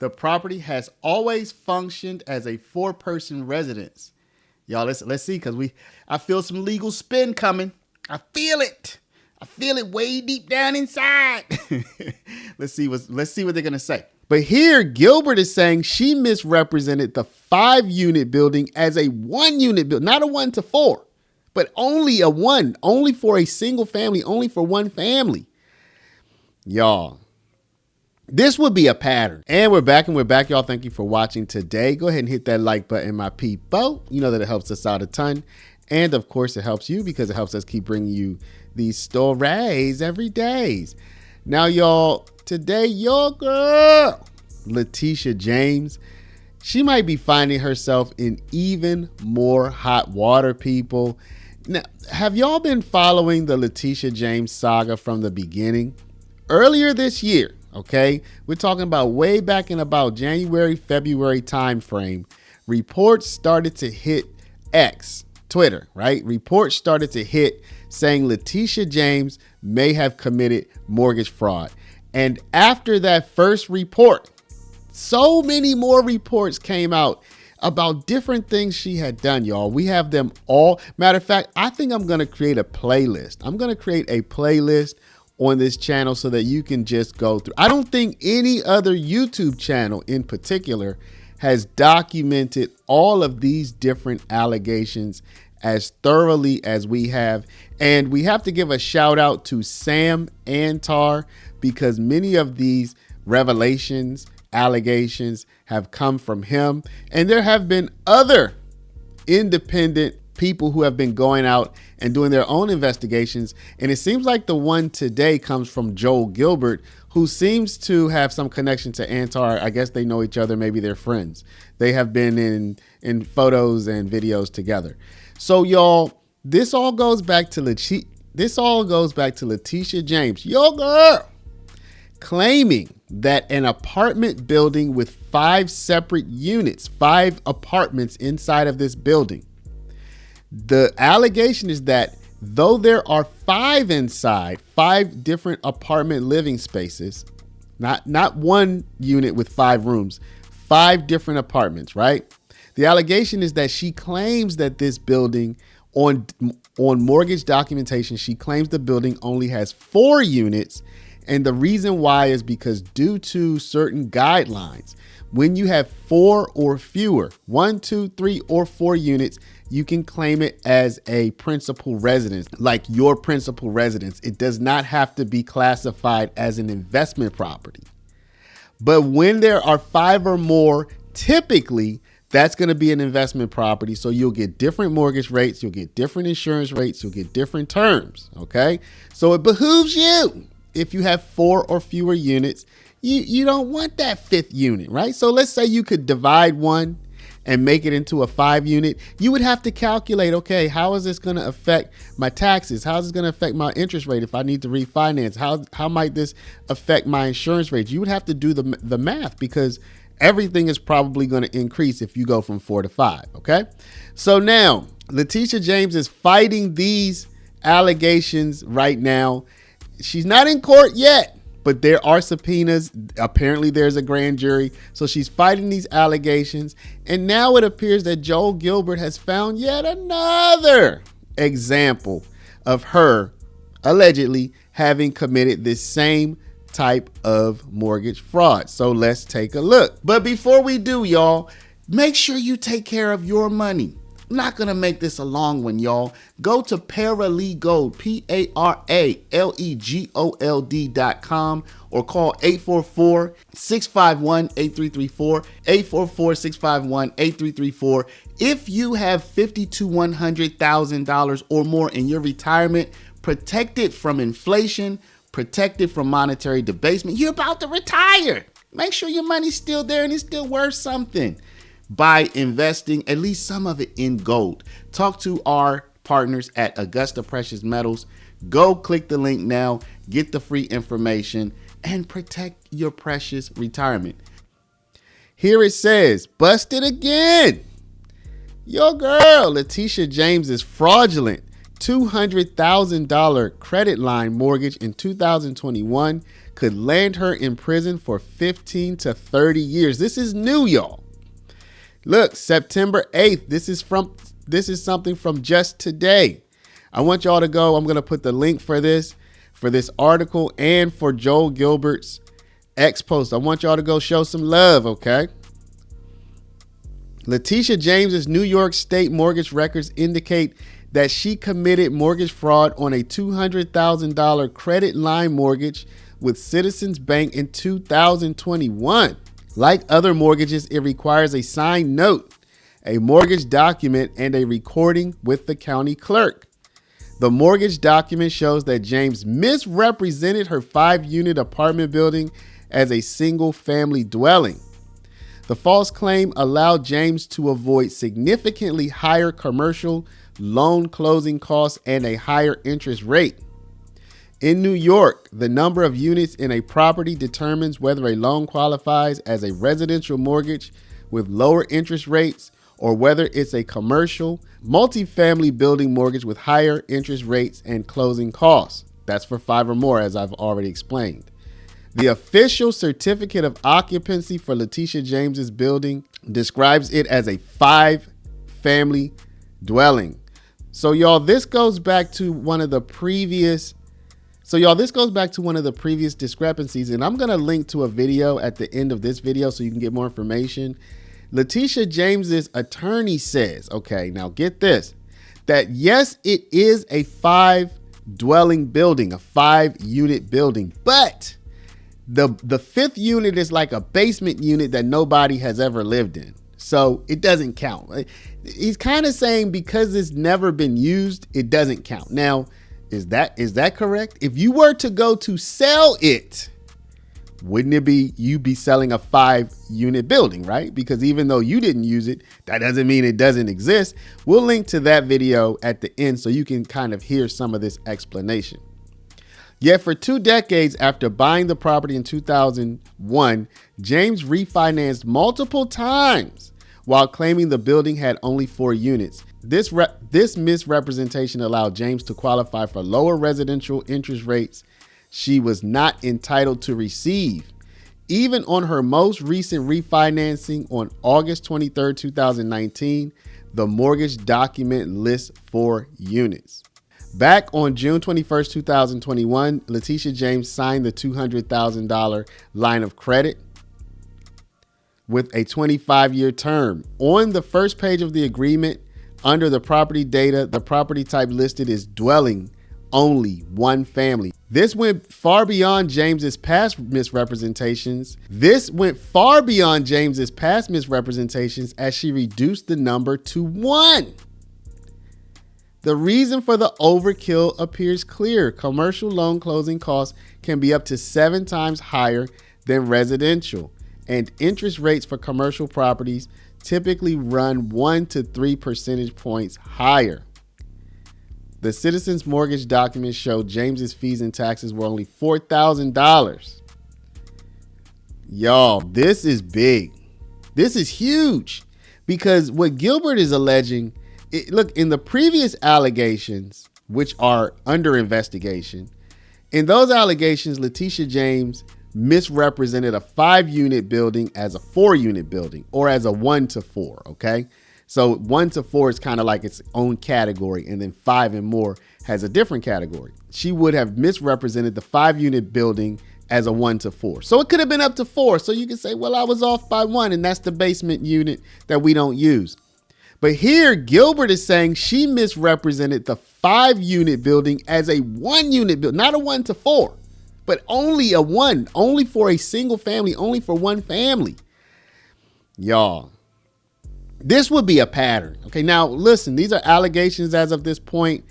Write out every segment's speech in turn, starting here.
The property has always functioned as a 4-person residence. Y'all, let's see, because I feel some legal spin coming. I feel it. I feel it way deep down inside. Let's see what they're gonna say. But here, Gilbert is saying she misrepresented the 5-unit building as a 1-unit building, not a 1 to 4, but only a 1, only for a single family, only for one family. Y'all, this would be a pattern. And we're back, y'all. Thank you for watching today. Go ahead and hit that like button, my people. You know that it helps us out a ton. And of course, it helps you because it helps us keep bringing you these stories every day. Now, y'all, today, your girl, Letitia James, she might be finding herself in even more hot water, people. Now, have y'all been following the Letitia James saga from the beginning? Earlier this year, okay, we're talking about way back in about January, February timeframe, reports started to hit X, Twitter, right? Reports started to hit saying Letitia James may have committed mortgage fraud. And after that first report, so many more reports came out about different things she had done, y'all. We have them all. Matter of fact, I think I'm going to create a playlist. I'm going to create a playlist on this channel so that you can just go through. I don't think any other YouTube channel in particular has documented all of these different allegations as thoroughly as we have. And we have to give a shout out to Sam Antar because many of these revelations, allegations have come from him. And there have been other independent people who have been going out and doing their own investigations. And it seems like the one today comes from Joel Gilbert, who seems to have some connection to Antar. I guess they know each other. Maybe they're friends. They have been in photos and videos together. So, y'all, this all goes back to Letitia James, your girl, claiming that an apartment building with 5 separate units, 5 apartments inside of this building. The allegation is that though there are 5 inside, 5 different apartment living spaces, not one unit with 5 rooms, 5 different apartments, right? The allegation is that she claims that this building on mortgage documentation, she claims the building only has 4 units. And the reason why is because due to certain guidelines, when you have 4 or fewer, 1, 2, 3, or 4 units, you can claim it as a principal residence, like your principal residence. It does not have to be classified as an investment property. But when there are 5 or more, typically, that's going to be an investment property. So you'll get different mortgage rates. You'll get different insurance rates. You'll get different terms. Okay. So it behooves you. If you have 4 or fewer units, you don't want that 5th unit, right? So let's say you could divide one and make it into a 5 unit. You would have to calculate, okay, how is this going to affect my taxes? How is this going to affect my interest rate if I need to refinance? How might this affect my insurance rates? You would have to do the math because everything is probably going to increase if you go from 4 to 5. Okay. So now Letitia James is fighting these allegations right now. She's not in court yet, but there are subpoenas. Apparently there's a grand jury. So she's fighting these allegations. And now it appears that Joel Gilbert has found yet another example of her allegedly having committed this same type of mortgage fraud. So let's take a look. But before we do, y'all, make sure you take care of your money. I'm not going to make this a long one, y'all. Go to Paralegold, PARALEGOLD.com or call 844-651-8334, 844-651-8334. If you have $50,000 to $100,000 or more in your retirement, protected from inflation, protected from monetary debasement, you're about to retire. Make sure your money's still there and it's still worth something by investing at least some of it in gold. Talk to our partners at Augusta Precious Metals. Go click the link now, get the free information, and protect your precious retirement. Here it says, busted again. Your girl, Letitia James's fraudulent $200,000 credit line mortgage in 2021 could land her in prison for 15 to 30 years. This is new, y'all. Look, September 8th. This is something from just today. I want y'all to go. I'm going to put the link for this article and for Joel Gilbert's X post. I want y'all to go show some love, okay? Letitia James's New York State mortgage records indicate that she committed mortgage fraud on a $200,000 credit line mortgage with Citizens Bank in 2021. Like other mortgages, it requires a signed note, a mortgage document, and a recording with the county clerk. The mortgage document shows that James misrepresented her 5-unit apartment building as a single-family dwelling. The false claim allowed James to avoid significantly higher commercial loan closing costs and a higher interest rate. In New York, the number of units in a property determines whether a loan qualifies as a residential mortgage with lower interest rates or whether it's a commercial, multifamily building mortgage with higher interest rates and closing costs. That's for 5 or more, as I've already explained. The official certificate of occupancy for Letitia James's building describes it as a 5-family dwelling. So y'all, this goes back to one of the previous discrepancies, and I'm going to link to a video at the end of this video so you can get more information. Letitia James's attorney says, okay, now get this, that yes, it is a 5-dwelling building, a 5-unit building, but the 5th unit is like a basement unit that nobody has ever lived in. So it doesn't count. He's kind of saying because it's never been used, it doesn't count. Now, is that correct? If you were to go to sell it, wouldn't it be you be selling a 5-unit building, right? Because even though you didn't use it, that doesn't mean it doesn't exist. We'll link to that video at the end so you can kind of hear some of this explanation. Yet for 2 decades after buying the property in 2001, James refinanced multiple times while claiming the building had only 4 units. This misrepresentation allowed James to qualify for lower residential interest rates she was not entitled to receive. Even on her most recent refinancing on August 23, 2019, the mortgage document lists 4 units. Back on June 21st, 2021, Letitia James signed the $200,000 line of credit with a 25-year term. On the first page of the agreement, under the property data, the property type listed is dwelling, only 1 family. This went far beyond James's past misrepresentations. As she reduced the number to 1. The reason for the overkill appears clear. Commercial loan closing costs can be up to 7 times higher than residential, and interest rates for commercial properties typically run 1 to 3 percentage points higher. The Citizens Mortgage documents show James's fees and taxes were only $4,000. Y'all, this is big. This is huge, because what Gilbert is alleging, look, in the previous allegations, which are under investigation, in those allegations, Letitia James misrepresented a 5-unit building as a 4-unit building, or as a 1 to 4. Okay. So 1 to 4 is kind of like its own category, and then 5 and more has a different category. She would have misrepresented the 5-unit building as a 1 to 4. So it could have been up to 4. So you can say, well, I was off by 1, and that's the basement unit that we don't use. But here, Gilbert is saying she misrepresented the 5-unit building as a 1-unit building, not a 1 to 4, but only a 1, only for a single family, only for 1 family. Y'all, this would be a pattern. Okay, now listen, these are allegations as of this point,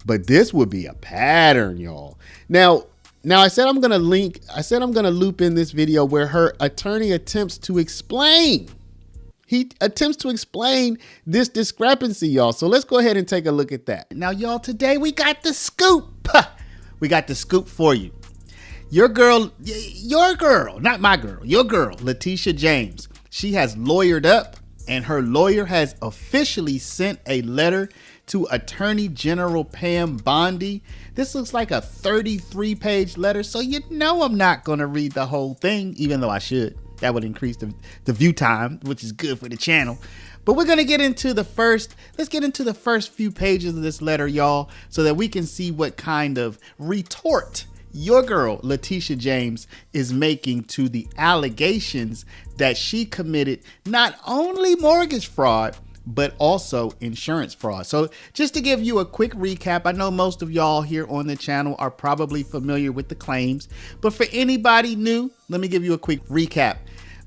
but this would be a pattern, y'all. Now I said I'm going to loop in this video where her attorney attempts to explain. He attempts to explain this discrepancy, y'all. So let's go ahead and take a look at that. Now, y'all, today we got the scoop. We got the scoop for you. Your girl, not my girl, your girl, Letitia James, she has lawyered up, and her lawyer has officially sent a letter to Attorney General Pam Bondi. This looks like a 33-page letter, so you know I'm not going to read the whole thing, even though I should. That would increase the view time, which is good for the channel. But we're going to get into let's get into the first few pages of this letter, y'all, so that we can see what kind of retort your girl, Letitia James, is making to the allegations that she committed not only mortgage fraud, but also insurance fraud. So just to give you a quick recap, I know most of y'all here on the channel are probably familiar with the claims, but for anybody new, let me give you a quick recap.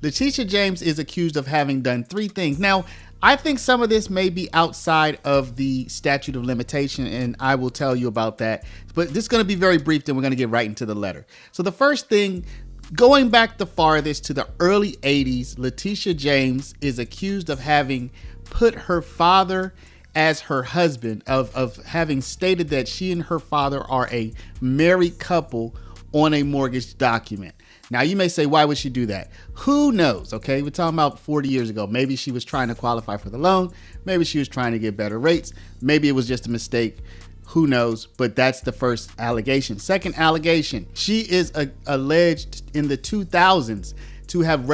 Letitia James is accused of having done three things. Now, I think some of this may be outside of the statute of limitation, and I will tell you about that. But this is going to be very brief, then we're going to get right into the letter. So the first thing, going back the farthest to the early 80s, Letitia James is accused of having put her father as her husband, of having stated that she and her father are a married couple on a mortgage document. Now, you may say, why would she do that? Who knows? Okay, we're talking about 40 years ago. Maybe she was trying to qualify for the loan. Maybe she was trying to get better rates. Maybe it was just a mistake. Who knows? But that's the first allegation. Second allegation, she is alleged in the 2000s to have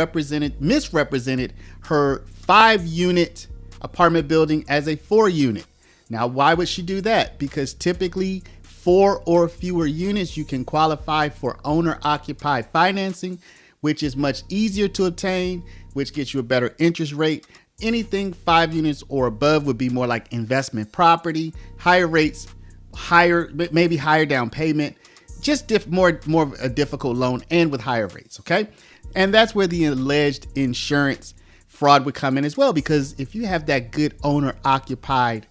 misrepresented her 5-unit apartment building as a 4-unit. Now, why would she do that? Because typically 4 or fewer units, you can qualify for owner-occupied financing, which is much easier to obtain, which gets you a better interest rate. Anything 5 units or above would be more like investment property, higher rates, maybe higher down payment, just more of a difficult loan and with higher rates, okay? And that's where the alleged insurance fraud would come in as well, because if you have that good owner-occupied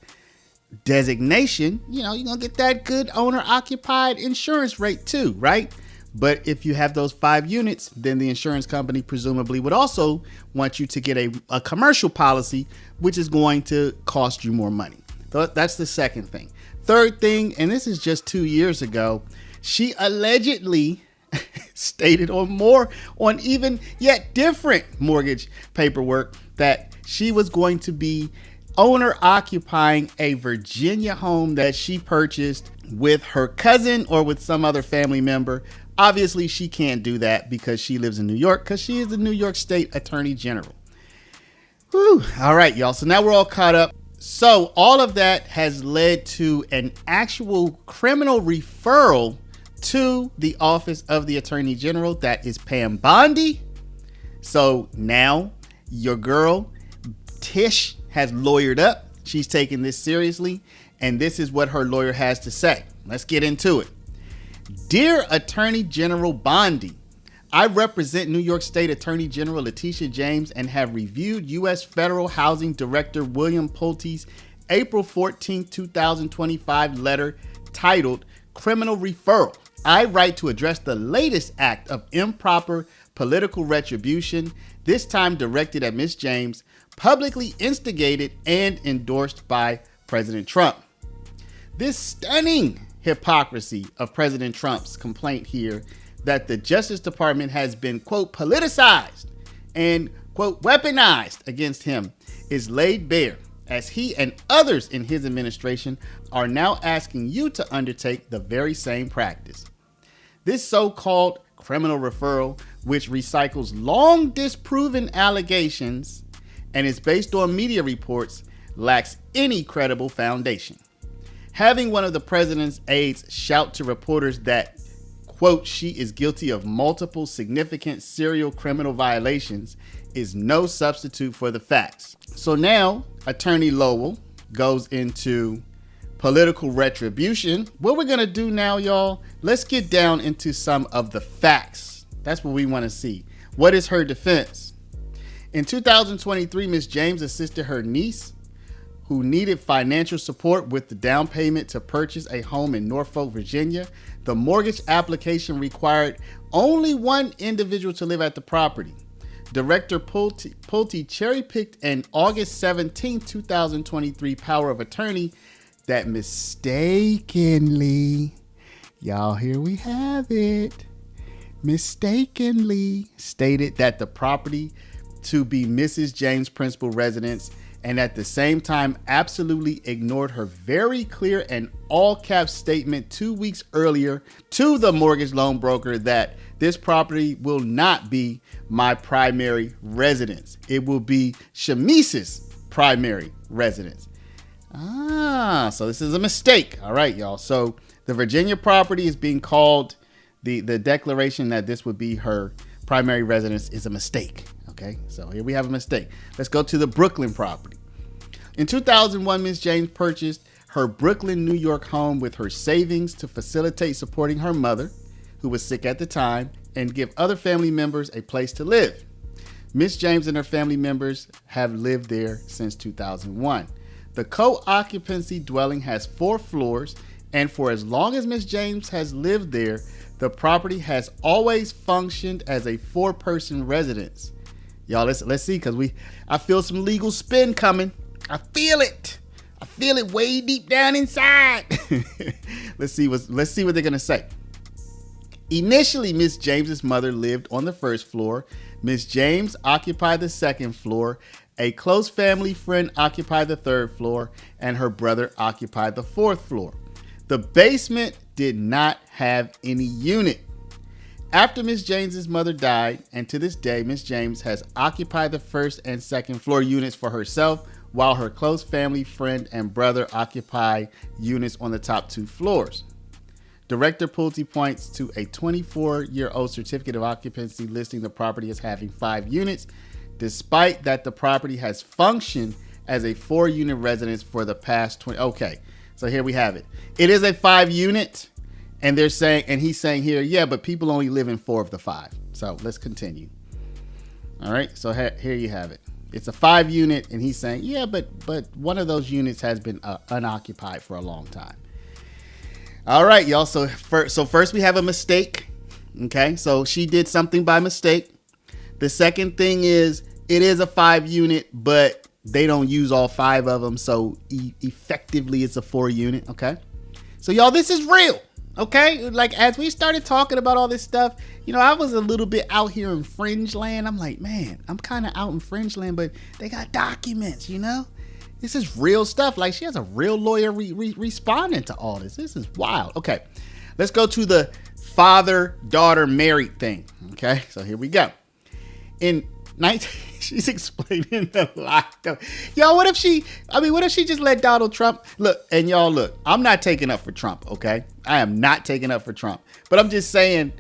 designation, you know, you're gonna get that good owner-occupied insurance rate too, right? But if you have those 5 units, then the insurance company presumably would also want you to get a commercial policy, which is going to cost you more money. So that's the second thing. Third thing, and this is just 2 years ago, she allegedly stated on even yet different mortgage paperwork that she was going to be owner occupying a Virginia home that she purchased with her cousin or with some other family member. Obviously, she can't do that because she lives in New York, because she is the New York State Attorney General. Whew. All right, y'all. So now we're all caught up. So all of that has led to an actual criminal referral to the Office of the Attorney General. That is Pam Bondi. So now your girl, Tish, has lawyered up. She's taking this seriously. And this is what her lawyer has to say. Let's get into it. Dear Attorney General Bondi, I represent New York State Attorney General Letitia James and have reviewed U.S. Federal Housing Director William Pulte's April 14, 2025 letter titled Criminal Referral. I write to address the latest act of improper political retribution, this time directed at Ms. James, publicly instigated and endorsed by President Trump. This stunning hypocrisy of President Trump's complaint here that the Justice Department has been, quote, politicized and, quote, weaponized against him is laid bare as he and others in his administration are now asking you to undertake the very same practice. This so-called criminal referral, which recycles long disproven allegations and is based on media reports, lacks any credible foundation. Having one of the president's aides shout to reporters that, quote, she is guilty of multiple significant serial criminal violations is no substitute for the facts. So now, Attorney Lowell goes into political retribution. What we're gonna do now, y'all, let's get down into some of the facts. That's what we wanna see. What is her defense? In 2023, Ms. James assisted her niece, who needed financial support with the down payment to purchase a home in Norfolk, Virginia. The mortgage application only one individual to live at the property. Director Pulte cherry-picked an August 17, 2023 power of attorney that mistakenly, y'all, here we have it, mistakenly stated that the property to be Mrs. James' principal residence and at the same time absolutely ignored her very clear and all caps statement 2 weeks earlier to the mortgage loan broker that this property will not be my primary residence. It will be Shamice's primary residence. So this is a mistake. All right, y'all. So the Virginia property is being called, the declaration that this would be her primary residence is a mistake. Okay, so here we have a mistake. Let's go to the Brooklyn property. In 2001, Ms. James purchased her Brooklyn, New York home with her savings to facilitate supporting her mother, who was sick at the time, and give other family members a place to live. Ms. James and her family members have lived there since 2001. The co-occupancy dwelling has 4 floors, and for as long as Ms. James has lived there, the property has always functioned as a 4-person residence. Y'all, let's see, because I feel some legal spin coming. I feel it. I feel it way deep down inside. Let's see what they're gonna say. Initially, Miss James's mother lived on the 1st floor. Miss James occupied the 2nd floor. A close family friend occupied the 3rd floor, and her brother occupied the 4th floor. The basement did not have any unit. After Miss James's mother died, and to this day, Miss James has occupied the 1st and 2nd floor units for herself, while her close family friend and brother occupy units on the top 2 floors. Director Pulte points to a 24-year-old certificate of occupancy listing the property as having 5 units, despite that the property has functioned as a 4-unit residence for the past 20. Okay, so here we have it. It is a 5-unit. And they're saying, and he's saying here, yeah, but people only live in 4 of the 5. So let's continue. All right. So here you have it. It's a 5-unit, and he's saying, yeah, but one of those units has been unoccupied for a long time. All right, y'all. So first we have a mistake. Okay. So she did something by mistake. The second thing is it is a 5-unit, but they don't use all 5 of them. So effectively it's a 4-unit. Okay. So y'all, this is real. Okay, like as we started talking about all this stuff, I was a little bit out here in fringe land. I'm like, man, I'm kind of out in fringe land, but they got documents, This is real stuff. Like she has a real lawyer responding to all this. This is wild. Okay, let's go to the father-daughter married thing. Okay, so here we go. She's explaining a lot though. Y'all, what if she just let Donald Trump look? I'm not taking up for Trump, okay? I am not taking up for Trump. But I'm just saying,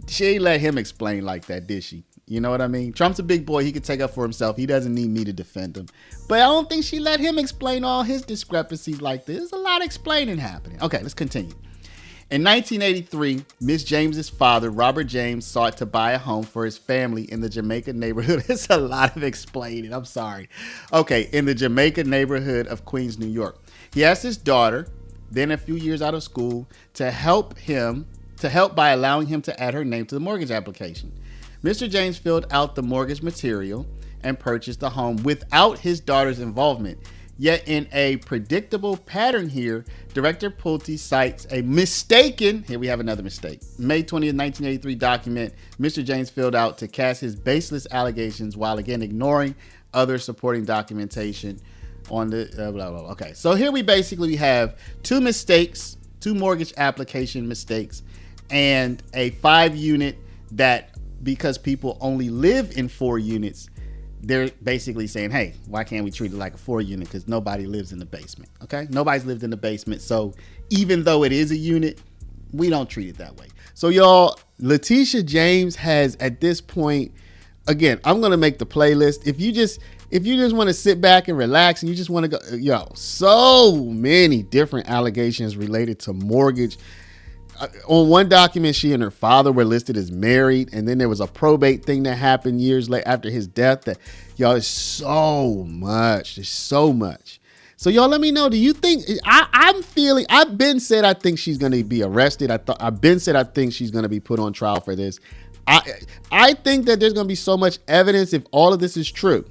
she ain't let him explain like that, did she? You know what I mean? Trump's a big boy. He can take up for himself. He doesn't need me to defend him. But I don't think she let him explain all his discrepancies like this. There's a lot of explaining happening. Okay, let's continue. In 1983, Miss James's father, Robert James, sought to buy a home for his family in the Jamaica neighborhood. It's a lot of explaining. I'm sorry. Okay, in the Jamaica neighborhood of Queens, New York. He asked his daughter, then a few years out of school, to help by allowing him to add her name to the mortgage application. Mr. James filled out the mortgage material and purchased the home without his daughter's involvement. Yet in a predictable pattern here, Director Pulte cites a mistaken, here we have another mistake, May 20th, 1983 document Mr. James filled out to cast his baseless allegations while again ignoring other supporting documentation on the blah, blah, blah. Okay, so here we basically have 2 mistakes, 2 mortgage application mistakes, and a 5-unit that because people only live in 4 units, they're basically saying, hey, why can't we treat it like a 4-unit? Because nobody lives in the basement. Okay, nobody's lived in the basement. So even though it is a unit, we don't treat it that way. So y'all, Letitia James has at this point, again, I'm going to make the playlist. If you just want to sit back and relax and you just want to go, so many different allegations related to mortgage. On one document, she and her father were listed as married, and then there was a probate thing that happened years later after his death. That y'all, there's so much. There's so much. So y'all, let me know. Do you think I've been said I think she's going to be arrested. I've been said I think she's going to be put on trial for this. I think that there's going to be so much evidence if all of this is true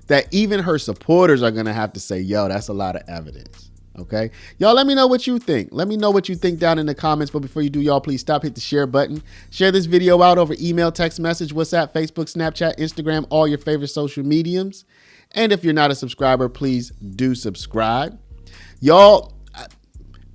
that even her supporters are going to have to say, yo, that's a lot of evidence. Okay, y'all, let me know what you think. Let me know what you think down in the comments. But before you do, y'all, please hit the share button. Share this video out over email, text message, WhatsApp, Facebook, Snapchat, Instagram, all your favorite social mediums. And if you're not a subscriber, please do subscribe. Y'all,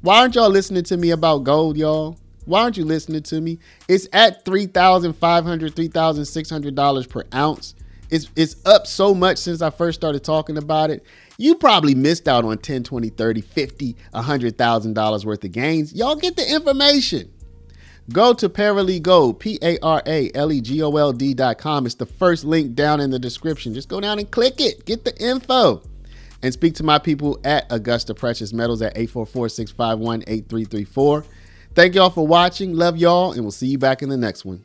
why aren't y'all listening to me about gold, y'all? Why aren't you listening to me? It's at $3,500, $3,600 per ounce. It's up so much since I first started talking about it. You probably missed out on 10, 20, 30, 50, $100,000 worth of gains. Y'all get the information. Go to Paralegold, PARALEGOLD.com. It's the first link down in the description. Just go down and click it. Get the info. And speak to my people at Augusta Precious Metals at 844-651-8334. Thank y'all for watching. Love y'all, and we'll see you back in the next one.